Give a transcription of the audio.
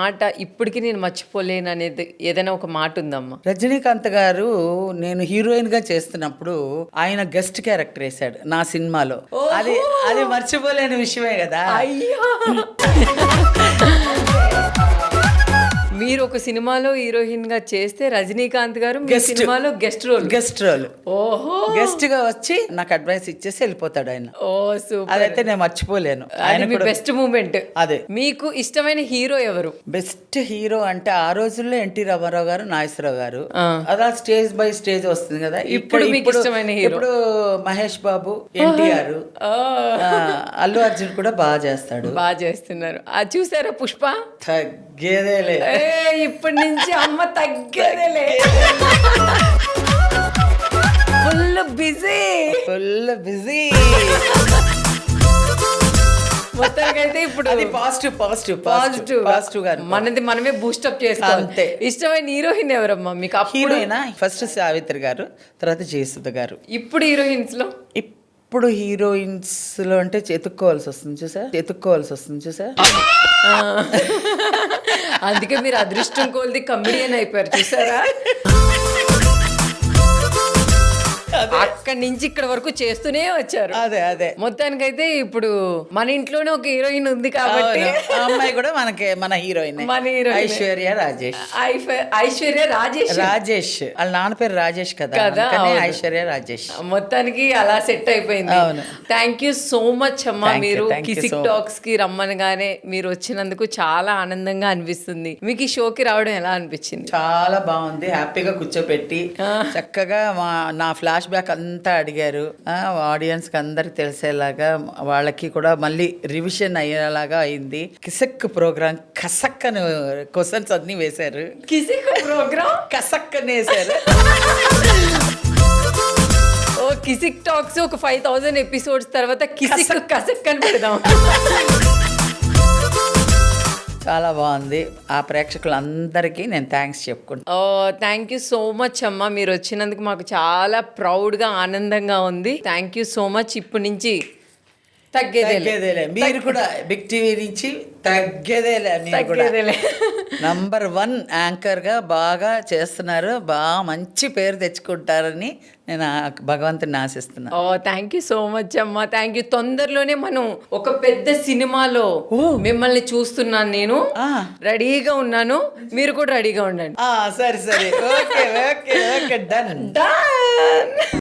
మాట ఇప్పటికీ నేను మర్చిపోలేను అనేది ఏదైనా ఒక మాట ఉందమ్మా? రజనీకాంత్ గారు నేను హీరోయిన్ గా చేస్తున్నప్పుడు ఆయన గెస్ట్ క్యారెక్టర్ వేశాడు నా సినిమాలో. అది అది మర్చిపోలేని విషయమే కదా. అయ్యా మీరు ఒక సినిమాలో హీరోయిన్ గా చేస్తే రజనీకాంత్ గారు మీ సినిమాలో గెస్ట్ రోల్. ఓహో, గెస్ట్ గా వచ్చి నాకు అడ్వైస్ ఇచ్చేసి వెళ్ళిపోతాడు ఆయన. ఓ సూపర్. అదైతే నేను మర్చిపోలేను. ఆయన మీ బెస్ట్ మూమెంట్. అదే. మీకు ఇష్టమైన హీరో ఎవరు? బెస్ట్ హీరో అంటే ఆ రోజుల్లో ఎన్టీ రామారావు గారు, నాగేశ్వరరావు గారు. అలా స్టేజ్ బై స్టేజ్ వస్తుంది కదా. ఇప్పుడు మీకు ఇష్టమైన హీరో? ఇప్పుడు మహేష్ బాబు, ఎన్టీఆర్, అల్లు అర్జున్ కూడా బాగా చేస్తాడు. బాగా చేస్తున్నారు. అది చూసారా పుష్ప? తగ్గేదేలే. ఇప్పటి నుంచి అమ్మ తగ్గేదేలే. Full busy. మొత్తానికైతే ఇప్పుడు అది పాజిటివ్ గా మనది మనమే బూస్టప్ చేసుకోవాలి. అంతే. ఇష్టమైన హీరోయిన్ ఎవరమ్మా మీకు? హీరోయినా ఫస్ట్ సావిత్రి గారు, తర్వాత జయసుధ గారు. ఇప్పుడు హీరోయిన్స్ లో? ఇప్పుడు హీరోయిన్స్ లో అంటే ఎత్తుక్కోవాల్సి వస్తుంది చూసా. అందుకే మీరు అదృష్టం కోల్ది కమెడియన్ అయిపోయారు చూసారా. అక్కడి నుంచి ఇక్కడ వరకు చేస్తూనే వచ్చారు. అదే మొత్తానికైతే ఇప్పుడు మన ఇంట్లోనే ఒక హీరోయిన్ ఉంది కాబట్టి ఆ అమ్మాయి కూడా మన హీరోయిన్. ఐశ్వర్య రాజేష్ వాళ్ళ నాన్న పేరు రాజేష్ కదా. ఐశ్వర్య రాజేష్. మొత్తానికి అలా సెట్ అయిపోయింది. థ్యాంక్ యూ సో మచ్ అమ్మా. మీరు కిసిక్ టాక్స్ కి రమ్మనగానే మీరు వచ్చినందుకు చాలా ఆనందంగా అనిపిస్తుంది. మీకు ఈ షోకి రావడం ఎలా అనిపించింది? చాలా బాగుంది. హ్యాపీగా కూర్చోపెట్టి చక్కగా నా ఫ్లాష్ బ్యాక్ అంతా అడిగారు. ఆడియన్స్ కి అందరికి తెలిసేలాగా వాళ్ళకి కూడా మళ్ళీ రివిజన్ అయ్యేలాగా అయింది. కిసక్ ప్రోగ్రామ్ కసక్ అని క్వశ్చన్స్ అన్ని వేశారు. కిసిక్ ప్రోగ్రామ్ కసక్ అని వేశారు. ఓ కిసిక్ టాక్స్ ఒక 5000 ఎపిసోడ్స్ తర్వాత కిసిక్ కసక్ అని పెడదాం. చాలా బాగుంది. ఆ ప్రేక్షకులందరికీ నేను థ్యాంక్స్ చెప్పుకుంటాను. థ్యాంక్ యూ సో మచ్ అమ్మా. మీరు వచ్చినందుకు మాకు చాలా ప్రౌడ్గా ఆనందంగా ఉంది. Thank you so much. ఇప్పటి నుంచి తగ్గేదేలే. మీరు కూడా బిగ్ టీవీ నుంచి తగ్గేదేలే. నంబర్ 1 యాంకర్ గా బాగా చేస్తున్నారు. బాగా మంచి పేరు తెచ్చుకుంటారని నేను భగవంతుని ఆశిస్తున్నా. థ్యాంక్ యూ సో మచ్ అమ్మా. Thank you. తొందరలోనే మనం ఒక పెద్ద సినిమాలో మిమ్మల్ని చూస్తున్నాను. నేను రెడీగా ఉన్నాను, మీరు కూడా రెడీగా ఉండండి. సరే ఓకే డన్.